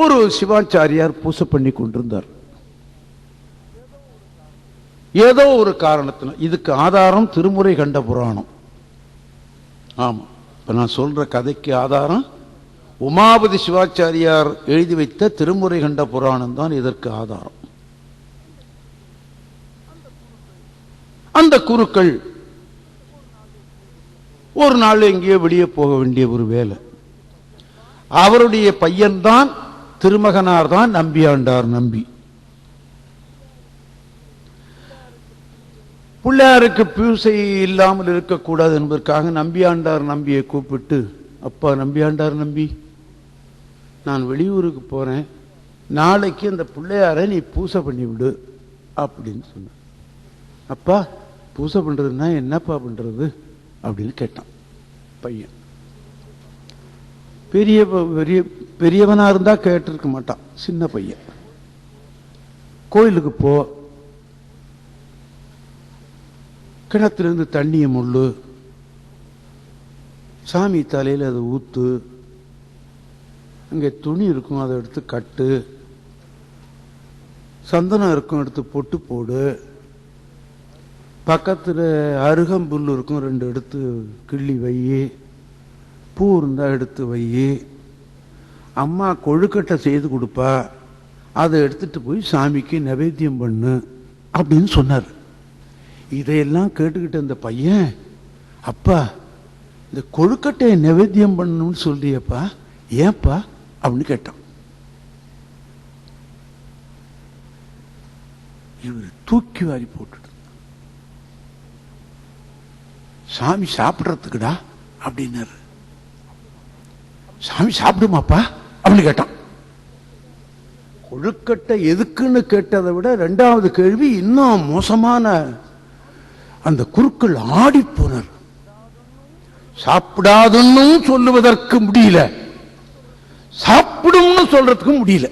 ஒரு சிவாச்சாரியார் பூசை பண்ணி கொண்டிருந்தார். ஏதோ ஒரு காரணத்தில், இதுக்கு ஆதாரம் திருமுறை கண்ட புராணம். ஆமா, இப்ப நான் சொல்ற கதைக்கு ஆதாரம் உமாபதி சிவாச்சாரியார் எழுதி வைத்த திருமுறை கண்ட புராணம் தான் இதற்கு ஆதாரம். அந்த குருக்கள் ஒரு நாள் எங்கேயோ வெளியே போக வேண்டிய ஒரு வேலை. அவருடைய பையன்தான், திருமகனார் தான் நம்பியாண்டார் நம்பி. பிள்ளையாருக்கு பூசை இல்லாமல் இருக்கக்கூடாது என்பதற்காக நம்பியாண்டார் நம்பியை கூப்பிட்டு, அப்பா நம்பியாண்டார் நம்பி, நான் வெளியூருக்கு போறேன், நாளைக்கு அந்த பிள்ளையாரை நீ பூசை பண்ணி விடு அப்படின்னு சொன்ன. அப்பா பூசை பண்றதுன்னா என்னப்பா பண்றது அப்படின்னு கேட்டான் பையன். பெரியவனா இருந்தா கேட்டிருக்க மாட்டான், சின்ன பையன். கோயிலுக்கு போ, கிணத்திலிருந்து தண்ணியை முள்ளு, சாமி தலையில் அதை ஊத்து, அங்கே துணி இருக்கும் அதை எடுத்து கட்டு, சந்தனம் இருக்கும் எடுத்து பொட்டு போடு, பக்கத்தில் அருகம்புல் இருக்கும் 2 எடுத்து கிள்ளி வை, பூ இருந்தா எடுத்து வை, அம்மா கொழுக்கட்டை செய்து கொடுப்பா, அதை எடுத்துட்டு போய் சாமிக்கு நைவேத்தியம் பண்ணு அப்படின்னு சொன்னார். இதையெல்லாம் கேட்டுக்கிட்ட அந்த பையன், அப்பா இந்த கொழுக்கட்டையை நைவேத்தியம் பண்ணணும்னு சொல்றியப்பா, ஏன்பா அப்படின்னு கேட்டான். இவர் தூக்கி வாரி போட்டு, சாமி சாப்பிட்றதுக்குடா அப்படின்னாரு. சாமி சாப்பிடுமாப்பா அப்படின்னு கேட்டான். கொழுக்கட்டை எதுக்குன்னு கேட்டதை விட 2வது கேள்வி இன்னும் மோசமான. அந்த குருக்கள் ஆடி போனார். சாப்பிடாதுன்னு சொல்லுவதற்கு முடியல, சாப்பிடும்னு சொல்றதுக்கும் முடியல.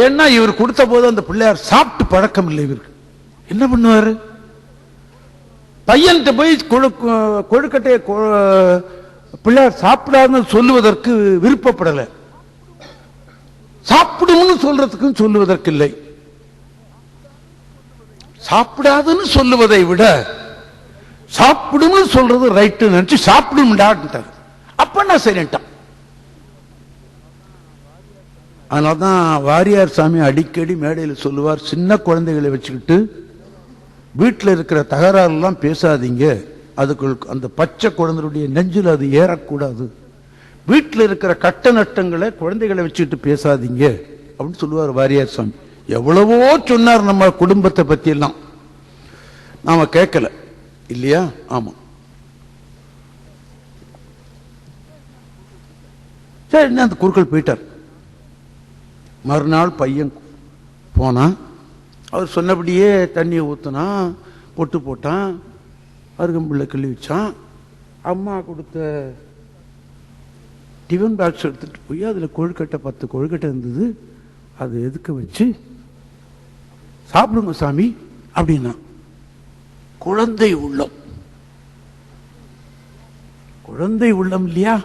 ஏன்னா இவர் கொடுத்த போது அந்த பிள்ளையார் சாப்பிட்டு பழக்கம் இல்லை. இவருக்கு என்ன பண்ணுவாரு, பையன்கிட்ட போய் கொழுக்கட்டையை பிள்ளையார் சாப்பிடாதுன்னு சொல்லுவதற்கு விருப்பப்படல, சாப்பிடும்னு சொல்றதுக்கும் சொல்லுவதற்கு இல்லை. சாப்பிடாதுன்னு சொல்லுவதை விட சாப்பிடும்னு சொல்றது ரைட்டு நினைச்சு சாப்பிடும்டான்ட்டார். அப்ப நான் சரிட்டான். அதனால்தான் வாரியார் சாமி அடிக்கடி மேடையில் சொல்லுவார், சின்ன குழந்தைகளை வச்சுக்கிட்டு வீட்டில் இருக்கிற தகராறுலாம் பேசாதீங்க, அதுக்குள் அந்த பச்சை குழந்தையுடைய நெஞ்சில் அது ஏறக்கூடாது, வீட்டில் இருக்கிற கட்ட நட்டங்களை குழந்தைகளை வச்சுக்கிட்டு பேசாதீங்க அப்படின்னு சொல்லுவார் வாரியார் சாமி. எவ்வளவோ சொன்னார் நம்ம குடும்பத்தை பத்தி எல்லாம், நாம கேட்கல இல்லையா? ஆமா, சரி அந்த குருக்கள் போயிட்டார். மறுநாள் பையன் போனான். அவர் சொன்னபடியே தண்ணியை ஊற்றினா, பொட்டு போட்டான், அருகம்புல்லை கிள்ளி வச்சான். அம்மா கொடுத்த டிஃபன் பாக்ஸ் எடுத்துட்டு போய் அதில் கொழுக்கட்டை 10 கொழுக்கட்டை இருந்தது, அதை எதுக்க வச்சு சாப்பிடுங்க சாமி அப்படின்னா. குழந்தை உள்ளம், குழந்தை உள்ளம் இல்லையா,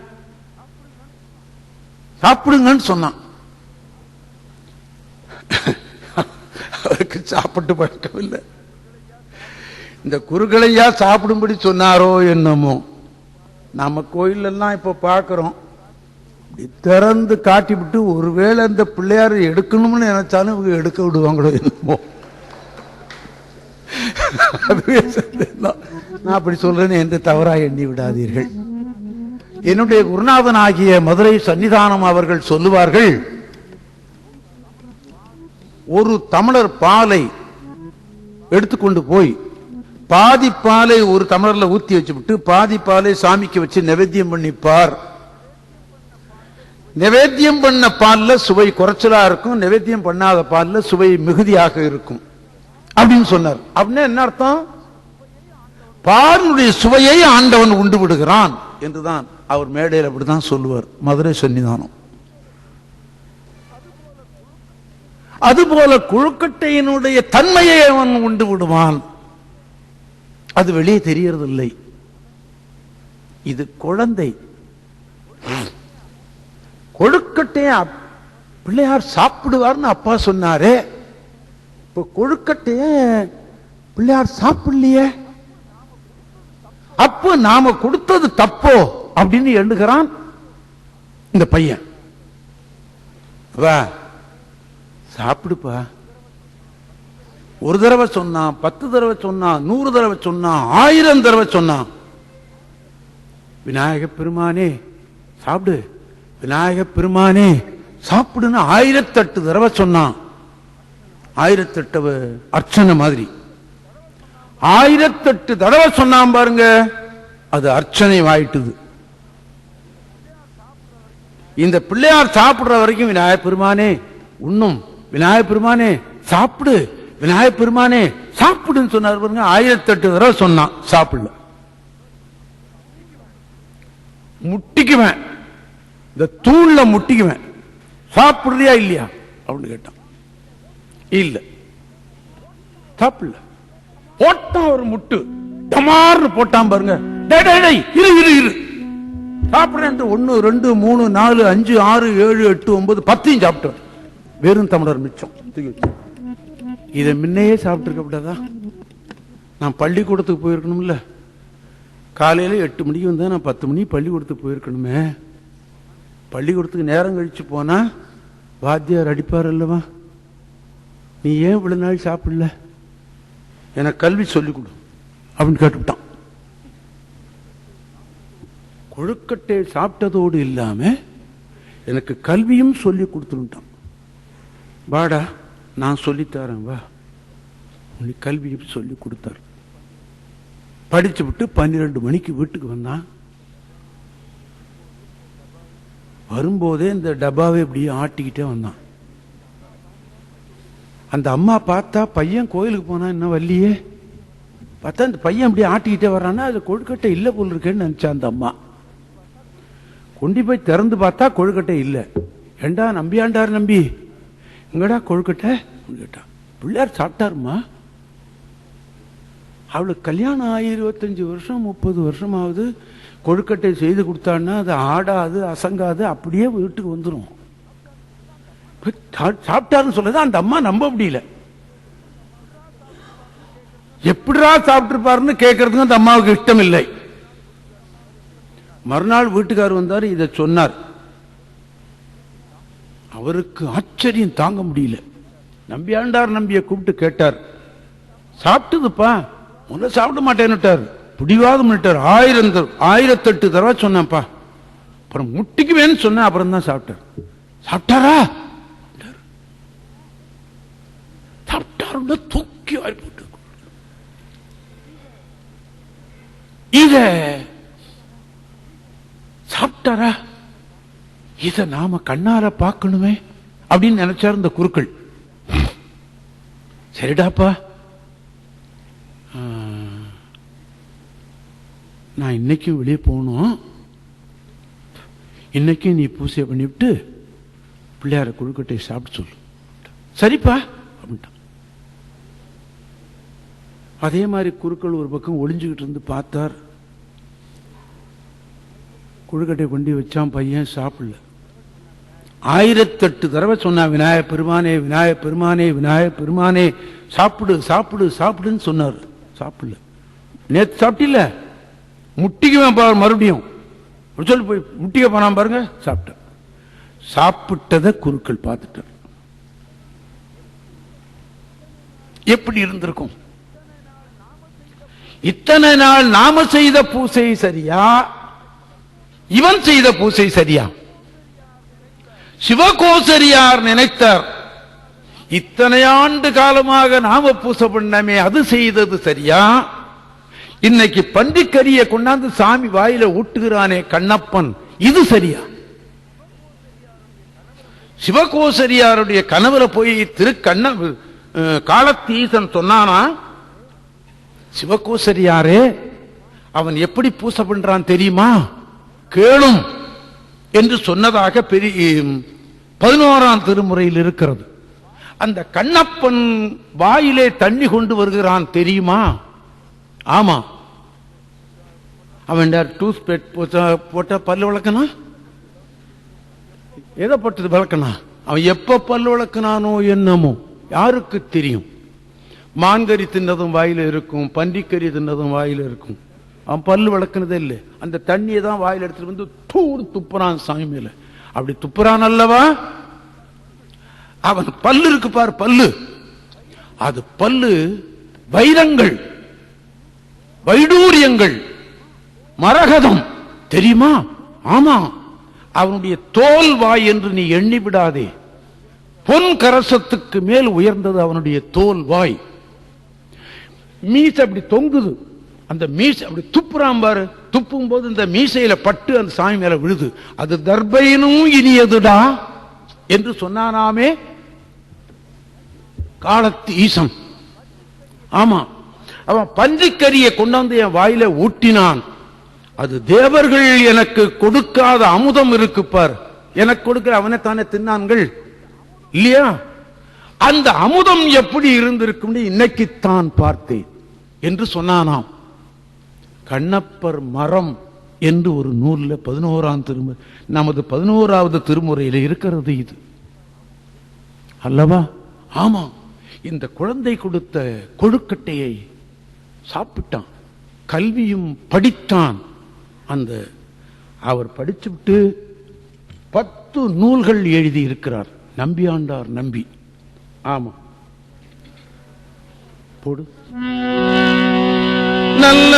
சாப்பிடுங்கன்னு சொன்னான். அவருக்கு சாப்பிட்டு பழக்கம் இல்லை. இந்த குருக்களையா சாப்பிடும்படி சொன்னாரோ என்னமோ. நம்ம கோயிலெல்லாம் இப்ப பார்க்கிறோம், திறந்து காட்டி விட்டு ஒருவேளை இந்த பிள்ளையார் எடுக்கணும்னு நினைச்சாலும் இவங்க எடுக்க விடுவாங்களோ என்னமோ. நான் அப்படி சொல்றேன்னு என்று தவறாக எண்ணி விடாதீர்கள். என்னுடைய குருநாதன் ஆகிய மதுரை சன்னிதானம் அவர்கள் சொல்லுவார்கள், ஒரு தமிழர் பாலை எடுத்துக்கொண்டு போய் பாதி பாலை ஒரு தமிழர்ல ஊத்தி வச்சுவிட்டு பாதி பாலை சாமிக்கு வச்சு நைவேத்தியம் பண்ணிப்பார். நைவேத்தியம் பண்ண பால்ல சுவை குறைச்சலா இருக்கும், நைவேத்தியம் பண்ணாத பால்ல சுவை மிகுதியாக இருக்கும் அப்படின்னு சொன்னார். அப்படின்னா என்ன அர்த்தம்? பாலுடைய சுவையை ஆண்டவன் உண்டு விடுகிறான் என்றுதான் அவர் மேடையில் அப்படிதான் சொல்லுவார் மதுரை சன்னிதானம். அதுபோல கொழுக்கட்டையினுடைய தன்மையை அவன் உண்டு விடுவான், அது வெளியே தெரியறதில்லை. இது குழந்தை கொழுக்கட்டையை பிள்ளையார் சாப்பிடுவார்னு அப்பா சொன்னாரே, இப்ப கொழுக்கட்டைய பிள்ளையார் சாப்பிடலையே, அப்ப நாம கொடுத்தது தப்போ அப்படின்னு எண்ணுகிறான் இந்த பையன். வா சாப்பிடுப்பா. ஒரு தடவை சொன்னான், 10 தடவை சொன்னான், 100 தடவை சொன்னான், 1000 தடவை சொன்னான். விநாயக பெருமானே சாப்பிடு, விநாயக பெருமானே சாப்பிடுன்னு 1008 தடவை சொன்னான். 1008 அர்ச்சனை மாதிரி 1008 தடவை சொன்னான் பாருங்க, அது அர்ச்சனை ஆயிட்டுது. இந்த பிள்ளையார் சாப்பிடுற வரைக்கும் விநாயக பெருமானே உண்ணும், விநாயக பெருமானே சாப்பிடு, விநாயக பெருமானே சாப்பிடுன்னு சொன்னார் பாருங்க. 1008 தடவை சொன்னான், சாப்பிடல. முட்டிக்குவேன், இந்த தூண்ல முட்டிக்குவேன், சாப்பிடுறியா இல்லையா அப்படின்னு கேட்டான். இல்ல சாப்பிடல. போட்டான் ஒரு முட்டு, டமார்னு போட்டான் பாருங்க. இரு இரு இரு சாப்பிடுறேன். 1 2 3 4 5 6 7 8 9 10 சாப்பிட்டு வெறும் தமிழர் மிச்சம். இதை முன்னையே சாப்பிட்டு இருக்க கூடாதா? நான் பள்ளிக்கூடத்துக்கு போயிருக்கணும்ல, காலையில 8 மணிக்கு வந்தா நான் 10 மணி பள்ளிக்கூடத்துக்கு போயிருக்கணுமே. பள்ளிக்கூடத்துக்கு நேரம் கழிச்சு போனா வாத்தியார் அடிப்பார் அல்லவா, நீ ஏன் இவ்வளவு நாள் சாப்பிடல, எனக்கு கல்வி சொல்லிக் கொடு அப்படின்னு கேட்டுவிட்டான். கொழுக்கட்டை சாப்பிட்டதோடு இல்லாம எனக்கு கல்வியும் சொல்லி கொடுத்துட்டான். வாடா நான் சொல்லித்தரேன் வா, உனக்கு கல்வியும் சொல்லி கொடுத்தார். படிச்சு விட்டு 12 மணிக்கு வீட்டுக்கு வந்தான். வரும்போதே இந்த டப்பாவை இப்படி ஆட்டிக்கிட்டே வந்தான். அந்த அம்மா பார்த்தா பையன் கோயிலுக்கு போனா என்ன வள்ளியே பார்த்தா இந்த பையன் அப்படி ஆட்டிக்கிட்டே வர்றான்னா அது கொழுக்கட்டை இல்ல போல் இருக்கேன்னு நினைச்சா அந்த அம்மா. கொண்டு போய் திறந்து பார்த்தா கொழுக்கட்டை இல்ல. ஏண்டா நம்பியாண்டார் நம்பி, எங்கடா கொழுக்கட்டை கேட்டா. பிள்ளையார் சாப்பிட்டாருமா. அவளுக்கு கல்யாணம் ஆகி 25 வருஷம் 30 வருஷம் ஆகுது. கொழுக்கட்டை செய்து கொடுத்தான்னா அது ஆடாது அசங்காது, அப்படியே வீட்டுக்கு வந்துடும். சாப்பிட்டாருன்னு சொல்றது அந்த அம்மா நம்ப முடியல. எப்படிரா சாப்பிட்டுருப்பாருன்னு கேட்கறதுக்கு அந்த அம்மாவுக்கு இஷ்டம் இல்லை. மறுநாள் வீட்டுக்காரர் வந்தார், இதை சொன்னார். அவருக்கு ஆச்சரியம் தாங்க முடியல. நம்பியாண்டார் நம்பியை கூப்பிட்டு கேட்டார், சாப்பிட்டதுப்பா, முதல்ல சாப்பிட மாட்டேன்னுட்டார், பிடிவாதம் 1008 தடவை சொன்னப்பா, அப்புறம் முட்டிக்குவேன்னு சொன்ன, அப்புறம் தான் சாப்பிட்டார். சாப்பிட்டாரா? சாப்பிட்டாரு, தூக்கி வாரி போட்டு. இத சாப்பிட்டாரா? இத நாம கண்ணார பார்க்கணுமே அப்படின்னு நினைச்சார் இந்த குருக்கள். சரிடாப்பா, நான் இன்னைக்கும் வெளியே போகணும், இன்னைக்கும் நீ பூசை பண்ணிவிட்டு பிள்ளையார கொழுக்கட்டை சாப்பிட்டு சொல்லு. சரிப்பா அப்படின்ட்டான். அதே மாதிரி குருக்கள் ஒரு பக்கம் ஒளிஞ்சுக்கிட்டு இருந்து பார்த்தார். கொழுக்கட்டை கொண்டு வச்சான், பையன் சாப்பிடல. 1008 தடவை சொன்னா, விநாயக பெருமானே விநாயக பெருமானே விநாயக பெருமானே சாப்பிடு சாப்பிடு சாப்பிடுன்னு சொன்னார். சாப்பிடல. நேற்று சாப்பிட்டில்ல, முட்டிக்குவேன் பாரு மறுபடியும் சொல்லி போய் முட்டிக்க போனான் பாருங்க, சாப்பிட்ட. சாப்பிட்டதை குருக்கள் பார்த்துட்டார். எப்படி இருந்திருக்கும்? இத்தனை நாள் நாம செய்த பூசை சரியா, இவன் செய்த பூசை சரியா? சிவகோசரியார் நினைத்தார், இத்தனை ஆண்டு காலமாக நாம பூசை பண்ணமே அது செய்தது சரியா, இன்னைக்கு பன்றிக்கறியை கொண்டாந்து சாமி வாயில ஊட்டுகிறானே கண்ணப்பன் இது சரியா? சிவகோசரியாருடைய கனவுல போய் திருக்கண்ண காலத்தீசன் சொன்னானா, சிவகோசரியாரே அவன் எப்படி பூசை பண்றான் தெரியுமா, கேளும் என்று சொன்னதாக பெரிய 11ஆம் திருமுறையில் இருக்கிறது. அந்த கண்ணப்பன் வாயிலே தண்ணி கொண்டு வருகிறான் தெரியுமா? ஆமா. அவன் டூத் பேஸ்ட் போட்டா பல்லு விளக்கணும், எதை போட்டது விளக்கணும்? அவன் எப்ப பல்லு விளக்குனானோ என்னமோ யாருக்கு தெரியும். மான்கறி தின்னதும் வாயில இருக்கும், பன்றிக்கறி தின்னதும் வாயில இருக்கும். அவன் பல்லு விளக்குனதே இல்லை. அந்த தண்ணியை தான் வாயில எடுத்துட்டு வந்து தூடு துப்புறான் சாமி மேல. அப்படி துப்புறான் அல்லவா, அவன் பல்லு இருக்கு பாரு, பல்லு, அது பல்லு வைரங்கள், வைடூரியங்கள், மரகதம் தெரியுமா? ஆமா. அவனுடைய தோல் வாய் என்று நீ எண்ணி விடாதே. பொன் கரசத்துக்கு மேல் உயர்ந்தது அவனுடைய தோல் வாய். மீசை அப்படி தொங்குது. அந்த மீசை அப்படி துப்புறான் பாரு. துப்பும் போது இந்த மீசையில பட்டு அந்த சாமி மேல விழுது. அது தர்பையினும் இனியதுடா என்று சொன்னானாமே காலத்து ஈசன். ஆமா, அவன் பன்றிக்கரியை கொண்டாந்து என் வாயில ஊட்டினான். அது தேவர்கள் எனக்கு கொடுக்காத அமுதம் இருக்கு பார், எனக்கு கொடுக்கிற அவனை தானே தின்னான்கள் இல்லையா? அந்த அமுதம் எப்படி இருந்திருக்கும் இன்னைக்குத்தான் பார்த்தேன் என்று சொன்னானாம். கண்ணப்பர் மரம் என்று ஒரு நூல்ல 11ஆம் திருமுறை, நமது 11வது திருமுறையில் இருக்கிறது இது அல்லவா? ஆமா. இந்த குழந்தை கொடுத்த கொழுக்கட்டையை சாப்பிட்டான், கல்வியும் படித்தான். அந்த அவர் படிச்சுவிட்டு 10 நூல்கள் எழுதி இருக்கிறார் நம்பியாண்டார் நம்பி. ஆமா, போடு. நல்ல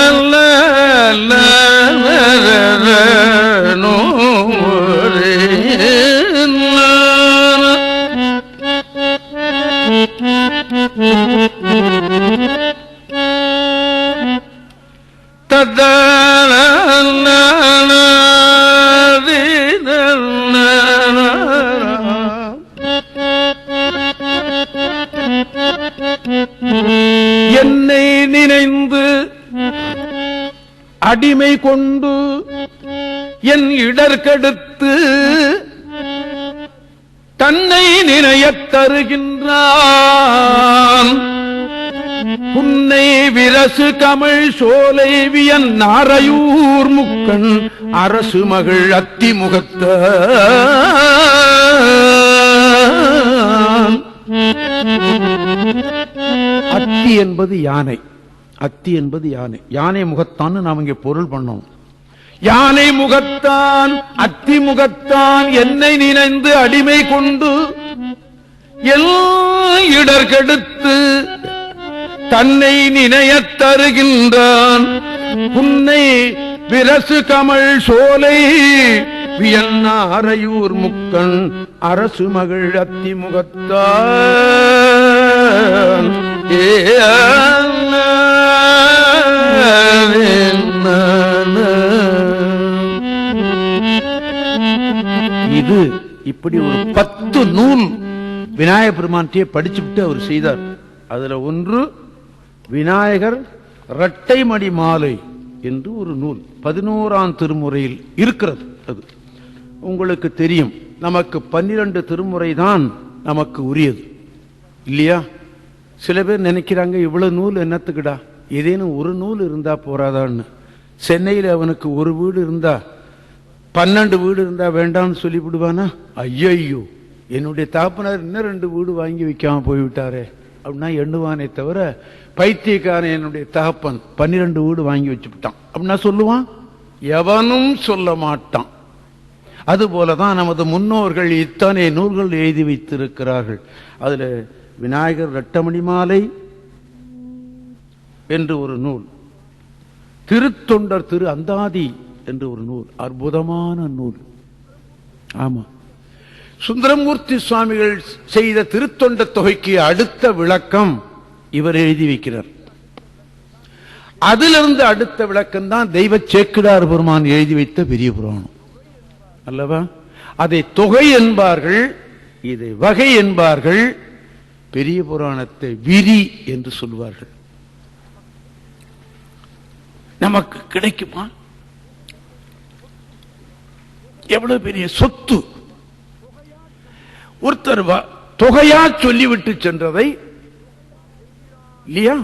என்னை நினைந்து அடிமை கொண்டு என் இடர்கெடுத்து தன்னை நினையத் தருகின்றான். புன்னை விரசு கமிழ் சோலை வியன் நாரையூர் முக்கண் அரசு மகள் அத்திமுகத்த அத்தி என்பது யானை, அத்தி என்பது யானை. யானை முகத்தான் நாம் இங்கே பொருள் பண்ணோம். யானை முகத்தான் அத்தி முகத்தான் என்னை நினைந்து அடிமை கொண்டு எல் இடர்கெடுத்து தன்னை நினையத் தருகின்றான். புன்னை விரசு கமழ் சோலை வியன்னாரையூர் முக்கண் அரசு மகள் அத்தி முகத்தான். இது இப்படி ஒரு 10 நூல் விநாயகப் பெருமான்கிட்டே படிச்சுவிட்டு அவர் செய்தார். அதுல ஒன்று விநாயகர் இரட்டைமடி மாலை என்று ஒரு நூல் 11ஆம் திருமுறையில் இருக்கிறது. அது உங்களுக்கு தெரியும். நமக்கு 12 திருமுறை தான் நமக்கு உரியது இல்லையா? சில பேர் நினைக்கிறாங்க இவ்வளவு நூல் என்னத்துக்குடா, ஏதேனும் ஒரு நூல் இருந்தா போறாதான்னு. சென்னையில் அவனுக்கு ஒரு வீடு இருந்தா 12 வீடு இருந்தா வேண்டாம்னு சொல்லிவிடுவானா? ஐயோ, என்னுடைய தகப்பனார் இன்னும் 2 வீடு வாங்கி வைக்காம போய்விட்டாரே அப்படின்னா எண்ணுவானே தவிர, பைத்தியக்காரன் என்னுடைய தகப்பன் 12 வீடு வாங்கி வச்சுட்டான் அப்படின்னா சொல்லுவான்? எவனும் சொல்ல மாட்டான். அதுபோலதான் நமது முன்னோர்கள் இத்தனை நூல்கள் எழுதி வைத்திருக்கிறார்கள். அதுல விநாயகர் இரட்டமணி மாலை என்று ஒரு நூல், திருத்தொண்டர் திரு அந்தாதி என்று ஒரு நூல், அற்புதமான நூல். ஆமா, சுந்தரமூர்த்தி சுவாமிகள் செய்த திருத்தொண்ட தொகைக்கு அடுத்த விளக்கம் இவர் எழுதி வைக்கிறார். அதிலிருந்து அடுத்த விளக்கம் தான் தெய்வ சேக்கிடார் பெருமான் எழுதி வைத்த பெரிய புராணம் அல்லவா? அதை தொகை என்பார்கள், இதை வகை என்பார்கள், பெரிய புராணத்தை விரி என்று சொல்வார்கள். நமக்கு கிடைக்குமா? எவ்வளவு பெரிய சொத்து! ஒருத்தர் தொகையா சொல்லிவிட்டு சென்றதை இல்லையா,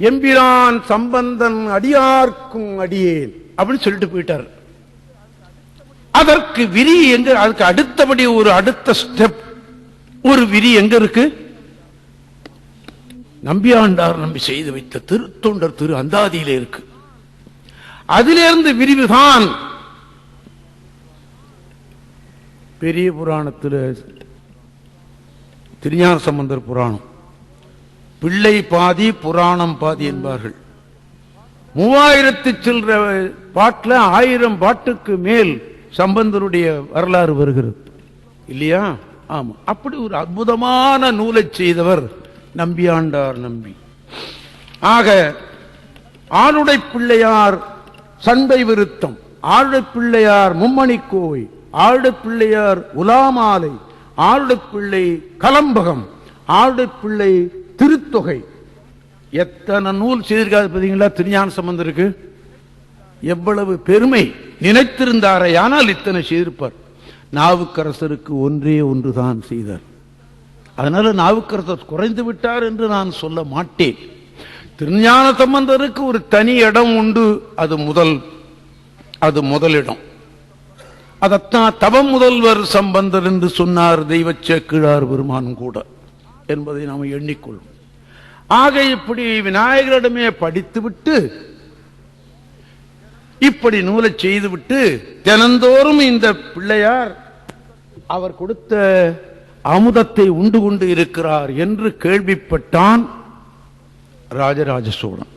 எம்பிரான் சம்பந்தன் அடியார்க்கும் அடியேன் அப்படின்னு சொல்லிட்டு போயிட்டார். அதற்கு விரி எங்க, அதுக்கு அடுத்தபடி ஒரு அடுத்த ஸ்டெப், ஒரு விரி எங்க இருக்கு? நம்பியாண்டார் நம்பி செய்து வைத்த திருத்தொண்டர் திரு அந்தாதியிலே இருக்கு. அதிலிருந்து விரிவுதான் பெரிய புராணத்தில் திருஞான சம்பந்தர் புராணம். பிள்ளை பாதி புராணம் பாதி என்பார்கள். 3000 சில்லற பாட்டுல 1000 பாட்டுக்கு மேல் சம்பந்தருடைய வரலாறு வருகிறது இல்லையா? ஆமா. அப்படி ஒரு அற்புதமான நூலை செய்தவர் நம்பியாண்டார் நம்பி. ஆக ஆளுடை பிள்ளையார் சண்பை விருத்தம், ஆளுடை பிள்ளையார் மும்மணி கோவை, ஆளுடை பிள்ளையார் உலாமாலை, ஆளுடை பிள்ளை கலம்பகம், ஆளுடை பிள்ளை திருத்தொகை, எத்தனை நூல் செய்திருக்காது பார்த்தீங்களா? திருஞான சம்பந்தருக்கு எவ்வளவு பெருமை! நினைத்திருந்தாரே ஆனால் இத்தனை செய்திருப்பார். நாவுக்கரசருக்கு ஒன்றே ஒன்றுதான் செய்தார். அதனால நாவுக்கரசர் குறைந்து விட்டார் என்று நான் சொல்ல மாட்டேன். திருஞான சம்பந்தருக்கு ஒரு தனி இடம் உண்டு. அது முதலிடம். அதத்தான் தவம் முதல்வர் சம்பந்தர் என்று சொன்னார் தெய்வ சேக்கிழார் பெருமான் கூட என்பதை நாம் எண்ணிக்கொள்ளும். ஆக இப்படி விநாயகரிடமே படித்துவிட்டு இப்படி நூலை செய்துவிட்டு தினந்தோறும் இந்த பிள்ளையார் அவர் கொடுத்த அமுதத்தை உண்டு கொண்டு இருக்கிறார் என்று கேள்விப்பட்டான் ராஜராஜ சோழன்.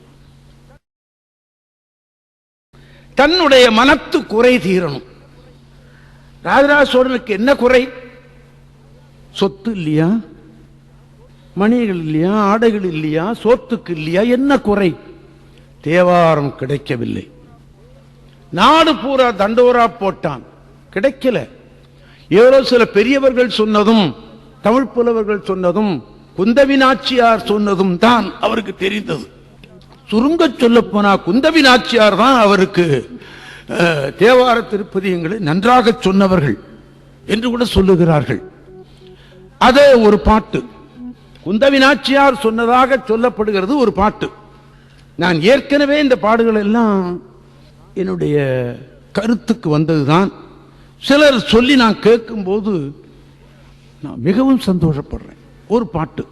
தன்னுடைய மனத்து குறை தீரணும். ராஜராஜ சோழனுக்கு என்ன குறை? சொத்து இல்லையா, மணிகள் இல்லையா, ஆடைகள் இல்லையா, சோத்துக்கு இல்லையா, என்ன குறை? தேவாரம் கிடைக்கவில்லை. நாடு பூரா தண்டோரா போட்டான், கிடைக்கல. ஏதோ சில பெரியவர்கள் சொன்னதும் தமிழ் புலவர்கள் சொன்னதும் குந்தவி நாச்சியார் சொன்னதும் தான் அவருக்கு தெரிந்தது. சுருங்க சொல்ல போனா குந்தவி நாச்சியார் தான் அவருக்கு தேவார திருப்பதியங்களை நன்றாக சொன்னவர்கள் என்று கூட சொல்லுகிறார்கள். அதே ஒரு பாட்டு குந்தவி நாச்சியார் சொன்னதாக சொல்லப்படுகிறது. ஒரு பாட்டு நான் ஏற்கனவே இந்த பாடுகள் எல்லாம் என்னுடைய கருத்துக்கு வந்ததுதான். சிலர் சொல்லி நான் கேட்கும் போது நான் மிகவும் சந்தோஷப்படுறேன். ஒரு பாட்டு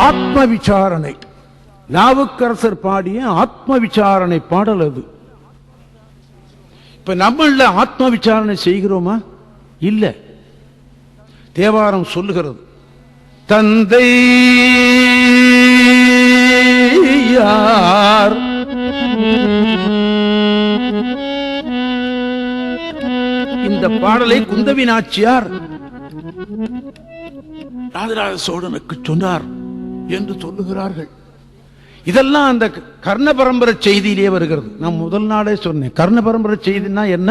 ஆத்ம விசாரணை, நாவுக்கரசர் பாடிய ஆத்ம விசாரணை பாடல் அது. இப்ப நம்மள ஆத்ம விசாரணை செய்கிறோமா? இல்ல. தேவாரம் சொல்லுகிறது, தந்தை யார் இந்த பாடலை குந்தவி நாச்சியார் ராஜராஜ சோழனுக்கு சொன்னார் என்று சொல்லுகிறார்கள். இதெல்லாம் அந்த கர்ண பரம்பரை செய்தியிலே வருகிறது. நான் முதல் நாளே சொன்னேன், கர்ண பரம்பரை செய்தினா என்ன?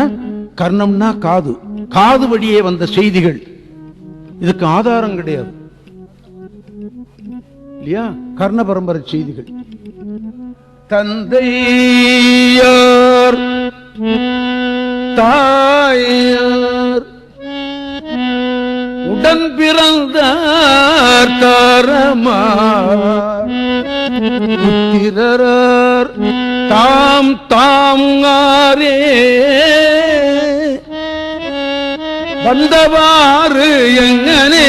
கர்ணம்னா காது, காது வழியே வந்த செய்திகள். இதுக்கு ஆதாரம் கிடையாது இல்லையா? கர்ண பரம்பரை செய்திகள். தந்தையார் தாயார் உடன் பிறந்த தாரமார் புத்திரர் தாம் தாம் ஆரே வந்தவாறு எங்கனே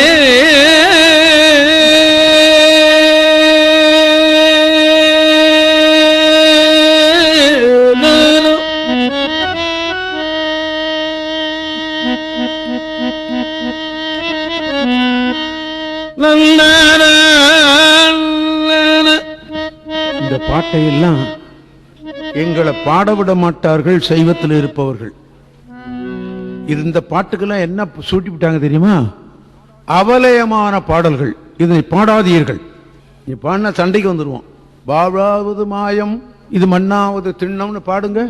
இந்த பாட்டையெல்லாம் எங்களை பாடவிட மாட்டார்கள் சைவத்தில் இருப்பவர்கள். இந்த பாட்டுக்கெல்லாம் என்ன சூட்டி விட்டாங்க தெரியுமா? அவலயமான பாடல்கள், இதை பாடாதீர்கள். நீ பாடினா சண்டைக்கு வந்துருவோம். பாழாவது மாயம் இது மண்ணாவது திண்ணம்னு பாடுங்க,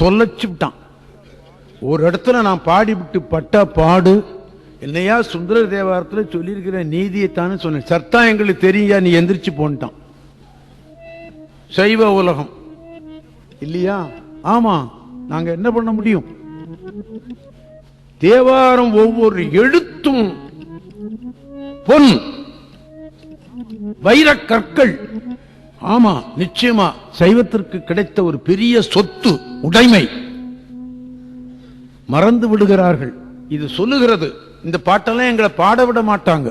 தொலைச்சு விட்டான். ஒரு இடத்துல நான் பாடிவிட்டு பட்டா பாடு, என்னையா சுந்தர தேவாரத்தில் சொல்லியிருக்கிற நீதியைத்தானே சொன்னேன். சர்த்தா எங்களுக்கு தெரியா, நீ எந்திரிச்சு போன்ட்டான். சைவ உலகம் இல்லையா? ஆமா, நாங்க என்ன பண்ண முடியும்? தேவாரம் ஒவ்வொரு எழுத்தும் பொன் வைரக்கற்கள். ஆமா, நிச்சயமா சைவத்திற்கு கிடைத்த ஒரு பெரிய சொத்து. உடைமை மறந்து விடுகிறார்கள். இது சொல்லுகிறது. இந்த பாட்டெல்லாம் எங்களை பாட விட மாட்டாங்க.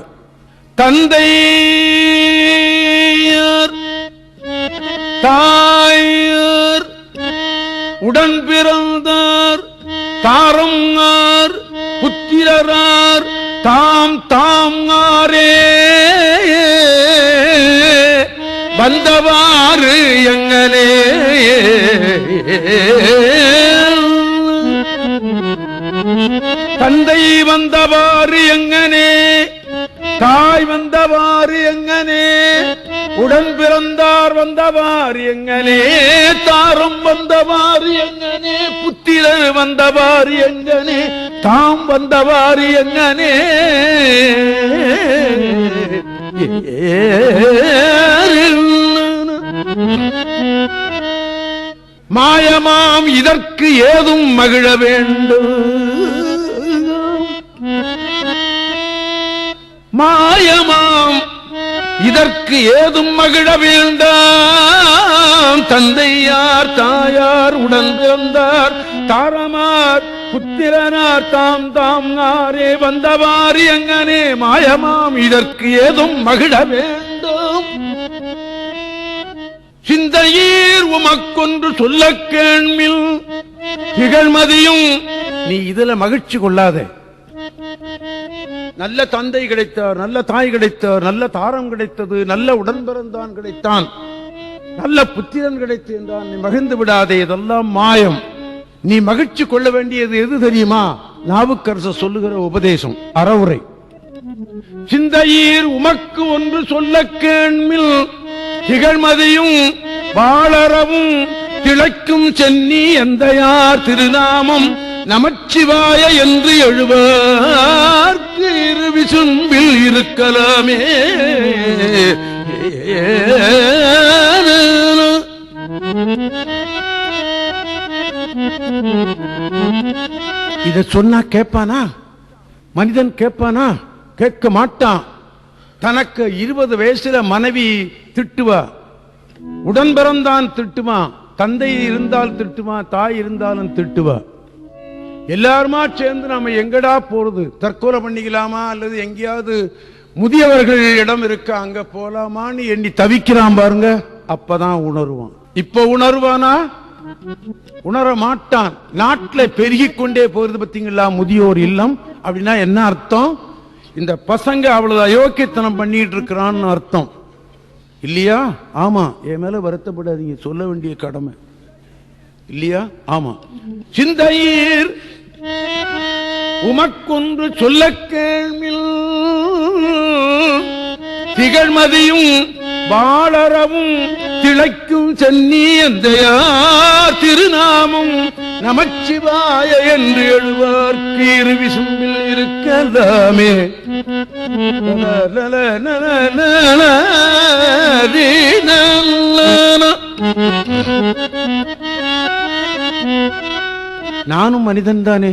தந்தை தாயர் உடன் பிறந்தார் தாரங்கார் புத்திரரார் தாம் தாம் ஆரே வந்தவாறு எங்கனே தந்தை வந்தவாறு எங்கனே தாய் வந்தவாறு எங்கனே உடன் பிறந்தார் வந்தவாறு எங்கனே தாரம் வந்தவாறு எங்கனே புத்திரர் வந்தவாறு எங்கனே தாம் வந்தவாறு எங்கனே மாயமாம் இதற்கு ஏதும் மகிழ வேண்டும் மாயமாம் இதற்கு ஏதும் மகிழ வேண்டாம் தந்தையார் தாயார் உடன் பிறந்தார் தாரமார் புத்திரனார் தாம் தாம் ஆரே வந்தவாறு எங்கனே மாயமாம் இதற்கு ஏதும் மகிழ வேண்டும் சிந்தையீர் உமக்கொன்று சொல்ல கேள்மில் திகழ்மதியும் நீ இதுல மகிழ்ச்சி கொள்ளாதே. நல்ல தந்தை கிடைத்தார், நல்ல தாய் கிடைத்தார், நல்ல தாரம் கிடைத்தது, நல்ல உடன் பிறந்தான் கிடைத்தான், நல்ல புத்திரன் கிடைத்து என்றான். நீ மகிழ்ந்து விடாதே, இதெல்லாம் மாயம். நீ மகிழ்ச்சி கொள்ள வேண்டியது எது தெரியுமா? நாவுக்கரசர் சொல்லுகிற உபதேசம், அறவுரை. சிந்தையீர் உமக்கு ஒன்று சொல்ல கேள்மில் திகழ்மதியும் வாளரவும் திளைக்கும் சென்னி எந்தையார் திருநாமம் நமச்சிவாய என்று எழுவார்க்கு இரு விசும்பில் இருக்கலாமே. இத சொன்னா கேட்பானா? மனிதன் கேட்பானா? கேட்க மாட்டான். தனக்கு 20 வயசுல மனைவி திட்டுவா, உடன் பிறந்தான் திட்டுமா, தந்தை இருந்தால் திட்டுமா, தாய் இருந்தாலும் திட்டுவா. எல்லாருமா சேர்ந்து நாம எங்கடா போறது, தற்கொலை பண்ணிக்கலாமா அல்லது எங்கேயாவது முதியவர்கள் இடம் இருக்க அங்க போலாமான்னு எண்ணி தவிக்கிறான் பாருங்க. அப்பதான் உணர்வான். இப்ப உணர்வானா? உணர மாட்டான். நாட்டில் பெருகிக் கொண்டே போறது பத்தீங்களா முதியோர் இல்லம். அப்படின்னா என்ன அர்த்தம்? இந்த பசங்க அவ்வளவு அயோக்கியத்தனம் பண்ணிட்டு இருக்கிறான்னு அர்த்தம் இல்லையா? ஆமா, என் மேல வருத்தப்படாதீங்க, சொல்ல வேண்டிய கடமை இல்லையா? ஆமா. சிந்தையீர் உமக்கொன்று சொல்ல கேள்மில் திகழ்மதியும் வாளரவும் திளைக்கும் சென்னி எந்தையார் திருநாமம் நமச்சிவாய என்று எழுவார்க்கு இரு விசும்பில் இருக்கலாமே. நானும் மனிதன் தானே,